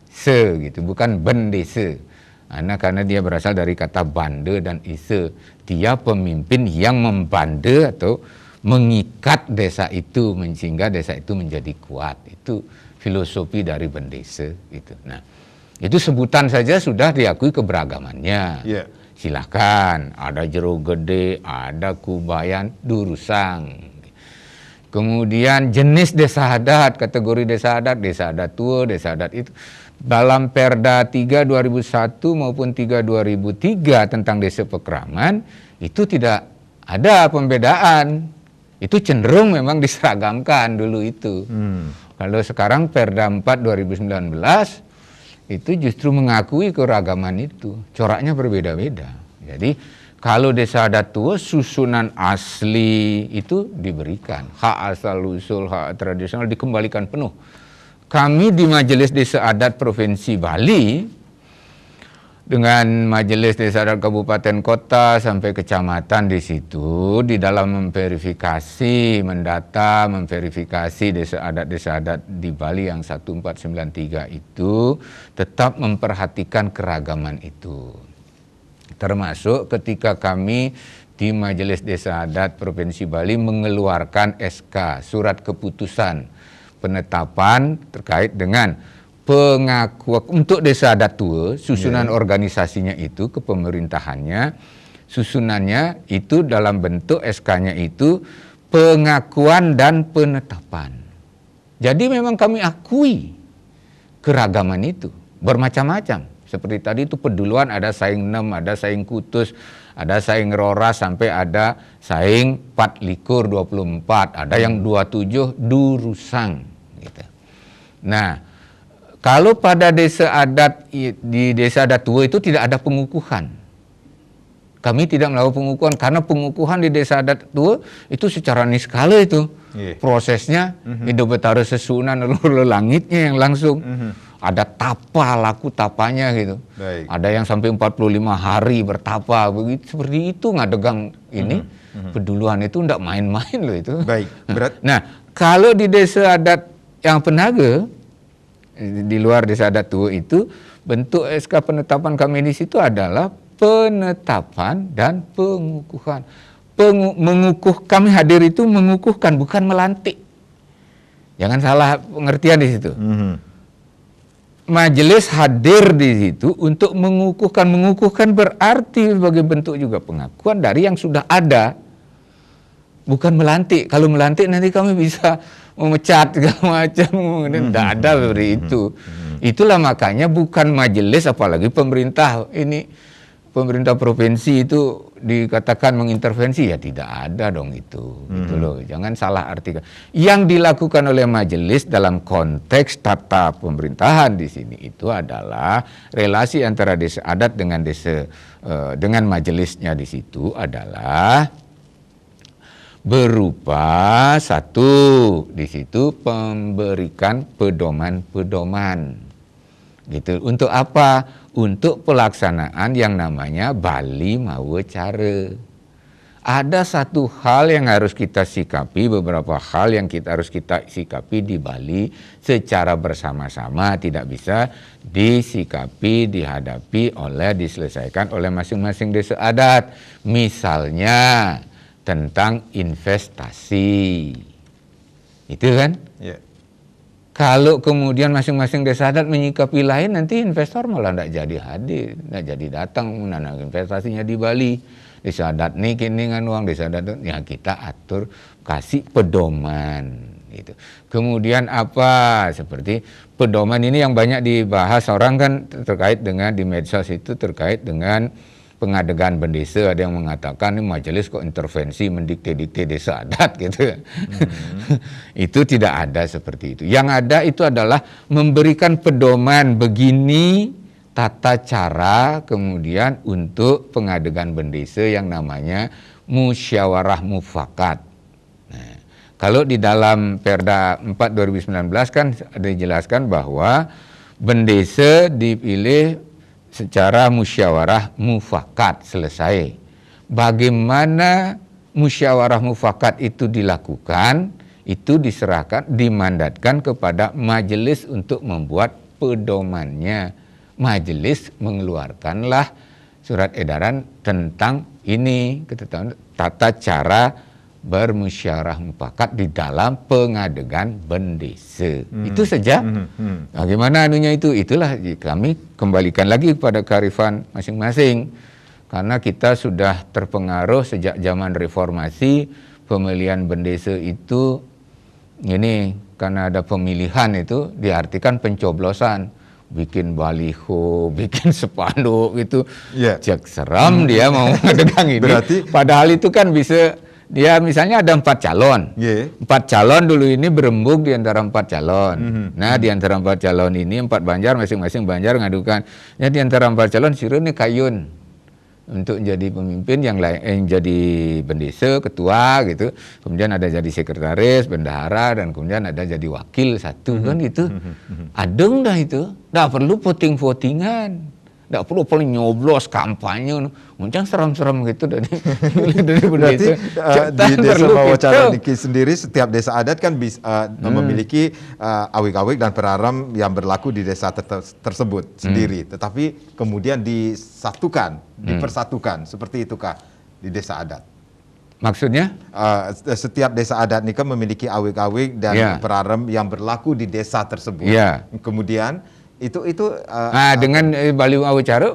se gitu, bukan bendesa. Karena dia berasal dari kata bande dan ise. Dia pemimpin yang membande atau mengikat desa itu sehingga desa itu menjadi kuat. Itu filosofi dari bendesa gitu. Nah, itu sebutan saja sudah diakui keberagamannya. Silakan, ada Jero Gede, ada Kubayan, Durusang. Kemudian jenis desa adat, kategori desa adat tua, desa adat itu. Dalam Perda 3 2001 maupun 3 2003 tentang desa pekraman, itu tidak ada pembedaan. Itu cenderung memang diseragamkan dulu itu. Kalau sekarang Perda 4 2019, itu justru mengakui keragaman itu. Coraknya berbeda-beda. Jadi kalau desa adat tua, susunan asli itu diberikan. Hak asal-usul, hak tradisional dikembalikan penuh. Kami di Majelis Desa Adat Provinsi Bali, dengan Majelis Desa Adat Kabupaten Kota sampai kecamatan di situ, di dalam memverifikasi desa adat di Bali yang 1493 itu, tetap memperhatikan keragaman itu. Termasuk ketika kami di Majelis Desa Adat Provinsi Bali mengeluarkan SK, surat keputusan penetapan terkait dengan pengakuan untuk desa adat tua, susunan organisasinya itu, kepemerintahannya, susunannya itu dalam bentuk SK-nya itu pengakuan dan penetapan. Jadi memang kami akui keragaman itu, bermacam-macam. Seperti tadi itu peduluan ada saing 6, ada saing kutus, ada saing rora sampai ada saing 4 likur 24, ada yang 27 durusang. Gitu. Nah, kalau pada desa adat, di desa adat tua itu tidak ada pengukuhan. Kami tidak melakukan pengukuhan karena pengukuhan di desa adat tua itu secara niskala itu. Prosesnya hidup betara sesunan lalu langitnya yang langsung. Ada tapa, laku tapanya gitu. Ada yang sampai 45 hari bertapa begitu, seperti itu ngadegang ini. Peduluan itu enggak main-main loh itu. Baik. Nah, kalau di desa adat yang penaga di luar desa adat tua itu, bentuk SK penetapan kami di situ adalah penetapan dan pengukuhan. Mengukuh, kami hadir itu mengukuhkan, bukan melantik. Jangan salah pengertian di situ. Majelis hadir di situ untuk mengukuhkan. Mengukuhkan berarti sebagai bentuk juga pengakuan dari yang sudah ada. Bukan melantik. Kalau melantik nanti kami bisa memecat segala macam. Tidak ada seperti itu. Itulah makanya bukan majelis, apalagi pemerintah. Ini pemerintah provinsi itu dikatakan mengintervensi, ya tidak ada dong itu. Gitu loh. Jangan salah artikan. Yang dilakukan oleh majelis dalam konteks tata pemerintahan di sini itu adalah relasi antara desa adat dengan dengan majelisnya di situ adalah berupa satu di situ memberikan pedoman-pedoman. Gitu. Untuk apa? Untuk pelaksanaan yang namanya Bali Mawe Cara. Ada satu hal yang harus kita sikapi, beberapa hal yang harus kita sikapi di Bali secara bersama-sama, tidak bisa dihadapi diselesaikan oleh masing-masing desa adat. Misalnya tentang investasi. Itu kan? Yeah. Kalau kemudian masing-masing desa adat menyikapi lain, nanti investor malah tidak jadi hadir, tidak jadi datang menanam investasinya di Bali. Desa adat nih kini dengan uang desa adat, ya kita atur, kasih pedoman. Gitu. Kemudian apa? Seperti pedoman ini yang banyak dibahas orang kan terkait dengan di medsos itu terkait dengan pengadegan bendesa. Ada yang mengatakan ini majelis kok intervensi mendikte-dikte desa adat gitu. Itu tidak ada seperti itu. Yang ada itu adalah memberikan pedoman begini tata cara kemudian untuk pengadegan bendesa yang namanya musyawarah mufakat. Nah, kalau di dalam Perda 4 2019 kan ada dijelaskan bahwa bendesa dipilih secara musyawarah mufakat selesai. Bagaimana musyawarah mufakat itu dilakukan, itu diserahkan, dimandatkan kepada majelis untuk membuat pedomannya. Majelis mengeluarkanlah surat edaran tentang ini, tata cara bermusyawarah mufakat di dalam pengadegan bendesa. Itu saja. Bagaimana anunya itu? Itulah kami kembalikan lagi kepada kearifan masing-masing. Karena kita sudah terpengaruh sejak zaman reformasi, pemilihan bendesa itu ini karena ada pemilihan itu diartikan pencoblosan. Bikin baliho, bikin spanduk gitu. Yeah. Cek seram dia mau mengadegan ini. Berarti padahal itu kan bisa dia misalnya ada 4 calon. Yeah. 4 calon dulu ini berembuk di antara 4 calon. Nah, di antara 4 calon ini 4 banjar masing-masing banjar ngadukan. Ya di antara 4 calon sirun nih kayun untuk jadi pemimpin yang lain, jadi bendesa, ketua gitu. Kemudian ada jadi sekretaris, bendahara, dan kemudian ada jadi wakil satu kan gitu. Adeng dah itu. Nggak perlu voting-votingan. Nggak perlu paling nyoblos kampanye, muncang seram-seram gitu dari berarti di desa Mawacara Niki sendiri setiap desa adat kan bisa memiliki awik-awik dan peraram yang berlaku di desa tersebut sendiri, tetapi kemudian disatukan, dipersatukan seperti itukah di desa adat? Maksudnya? Setiap desa adat ini kan memiliki awik-awik dan peraram yang berlaku di desa tersebut. Kemudian itu dengan Bali Mawe Cara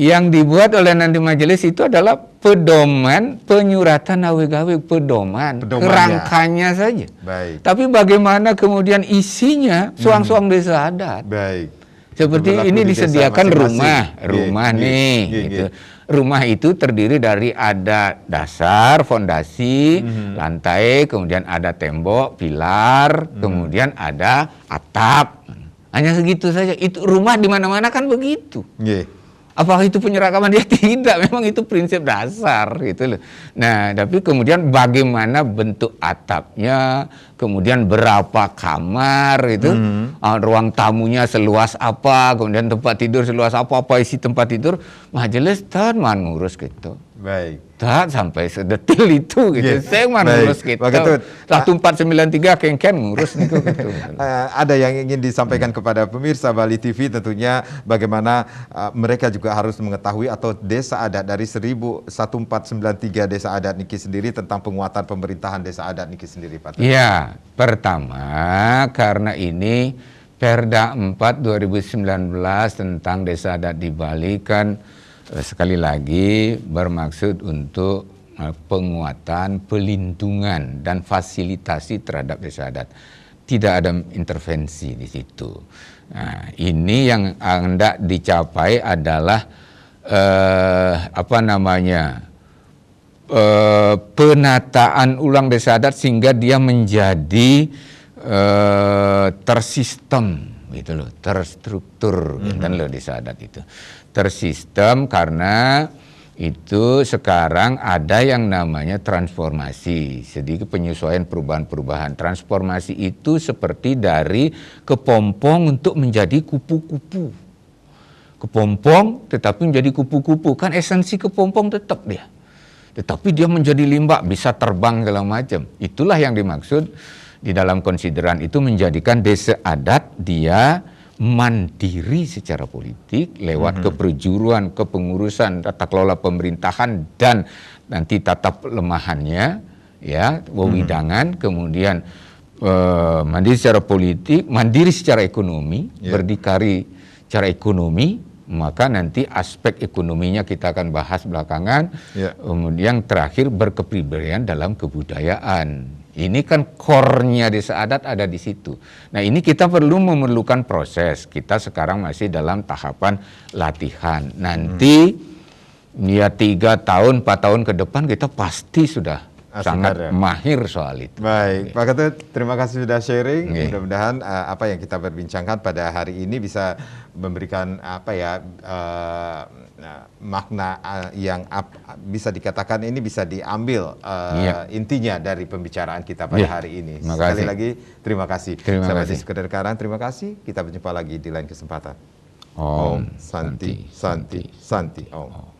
yang dibuat oleh nanti majelis itu adalah pedoman penyuratan awik-awik, pedoman kerangkanya saja. Baik. Tapi bagaimana kemudian isinya suang-suang desa adat. Baik. Seperti ini disediakan rumah nih. Gitu. Rumah itu terdiri dari ada dasar, fondasi, lantai, kemudian ada tembok, pilar, kemudian ada atap. Hanya segitu saja. Itu rumah di mana-mana kan begitu. Apakah itu penyeragaman? Dia tidak. Memang itu prinsip dasar gitu loh. Nah, tapi kemudian bagaimana bentuk atapnya, kemudian berapa kamar itu, ruang tamunya seluas apa, kemudian tempat tidur seluas apa isi tempat tidur, majelis tak man ngurus gitu. Baik. Tak sampai sedetil itu gitu. Yes. Saya man Baik. ngurus gitu. Begitu. 1493 kengken ngurus gitu. Ada yang ingin disampaikan kepada pemirsa Bali TV, tentunya bagaimana mereka juga harus mengetahui atau desa adat dari 1493 desa adat Niki sendiri tentang penguatan pemerintahan desa adat Niki sendiri, Pak. Ya, pertama karena ini Perda 4 2019 tentang desa adat di Bali kan sekali lagi bermaksud untuk penguatan, pelindungan dan fasilitasi terhadap desa adat. Tidak ada intervensi di situ. Nah, ini yang hendak dicapai adalah penataan ulang desa adat sehingga dia menjadi tersistem gitu loh, terstruktur dan loh desa adat itu. Tersistem karena itu sekarang ada yang namanya transformasi, sedikit penyesuaian perubahan-perubahan. Transformasi itu seperti dari kepompong untuk menjadi kupu-kupu. Kepompong tetapi menjadi kupu-kupu, kan esensi kepompong tetap dia. Tetapi dia menjadi limbah, bisa terbang segala macam. Itulah yang dimaksud di dalam konsideran itu menjadikan desa adat dia mandiri secara politik lewat keperjuruan, kepengurusan, tata kelola pemerintahan dan nanti tata pelemahannya, ya, wewidangan, kemudian mandiri secara politik, mandiri secara ekonomi, berdikari secara ekonomi, maka nanti aspek ekonominya kita akan bahas belakangan. Kemudian terakhir berkepribadian dalam kebudayaan. Ini kan core-nya desa adat ada di situ. Nah, ini kita memerlukan proses. Kita sekarang masih dalam tahapan latihan. Nanti ya 3 tahun, 4 tahun ke depan kita pasti sudah sangat mahir soal itu. Baik, Pak Ketut, terima kasih sudah sharing. Mudah-mudahan apa yang kita perbincangkan pada hari ini bisa memberikan makna yang bisa dikatakan ini bisa diambil intinya dari pembicaraan kita pada hari ini. Sekali lagi terima kasih. Saya masih sekedar Karang, terima kasih. Kita berjumpa lagi di lain kesempatan. Om Santi Santi Santi Om.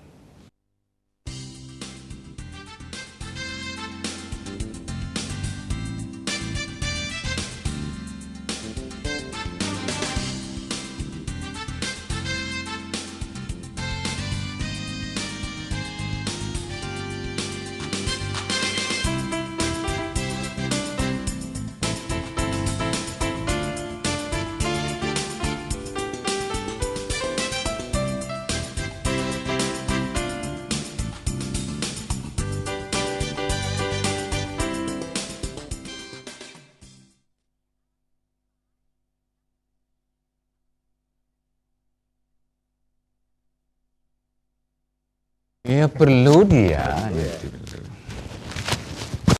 Ya perlu dia.